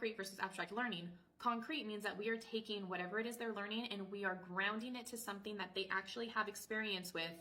concrete versus abstract learning. Concrete means that we are taking whatever it is they're learning and we are grounding it to something that they actually have experience with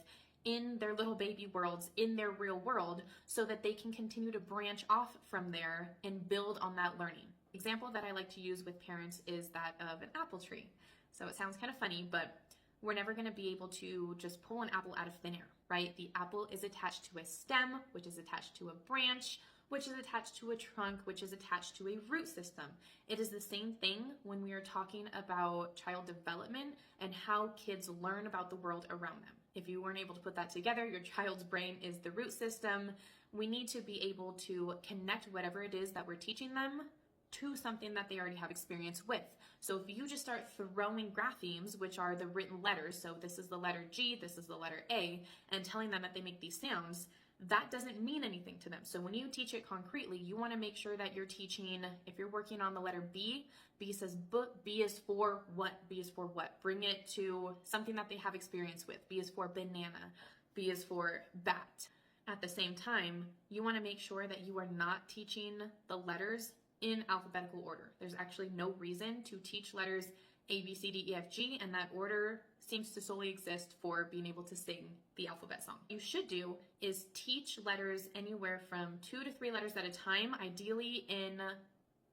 in their little baby worlds, in their real world, so that they can continue to branch off from there and build on that learning. Example that I like to use with parents is that of an apple tree. So it sounds kind of funny, but we're never going to be able to just pull an apple out of thin air, right? The apple is attached to a stem, which is attached to a branch, which is attached to a trunk, which is attached to a root system. It is the same thing when we are talking about child development and how kids learn about the world around them. If you weren't able to put that together, your child's brain is the root system. We need to be able to connect whatever it is that we're teaching them to something that they already have experience with. So if you just start throwing graphemes, which are the written letters, so this is the letter G, this is the letter A, and telling them that they make these sounds, that doesn't mean anything to them. So when you teach it concretely, you want to make sure that you're teaching, if you're working on the letter B, B says book, B is for what, B is for what. Bring it to something that they have experience with. B is for banana, B is for bat. At the same time, you want to make sure that you are not teaching the letters in alphabetical order. There's actually no reason to teach letters A, B, C, D, E, F, G, and that order seems to solely exist for being able to sing the alphabet song. What you should do is teach letters anywhere from 2 to 3 letters at a time, ideally in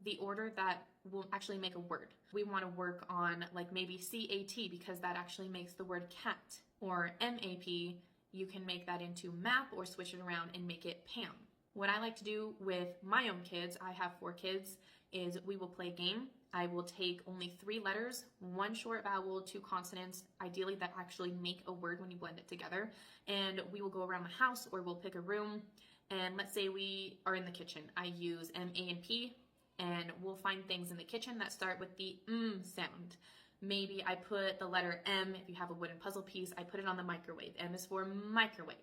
the order that will actually make a word. We want to work on like maybe C-A-T because that actually makes the word cat, or M-A-P, you can make that into map or switch it around and make it Pam. What I like to do with my own kids, I have 4 kids, is we will play a game. I will take only 3 letters, 1 short vowel, 2 consonants, ideally that actually make a word when you blend it together. And we will go around the house or we'll pick a room. And let's say we are in the kitchen. I use M, A, and P, and we'll find things in the kitchen that start with the sound. Maybe I put the letter M, if you have a wooden puzzle piece, I put it on the microwave. M is for microwave.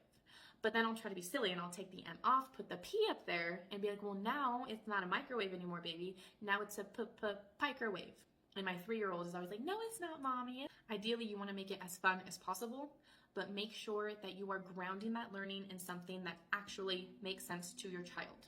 But then I'll try to be silly and I'll take the M off, put the P up there, and be like, well, now it's not a microwave anymore, baby. Now it's a pikerwave. And my 3-year-old is always like, no, it's not, mommy. Ideally, you want to make it as fun as possible, but make sure that you are grounding that learning in something that actually makes sense to your child.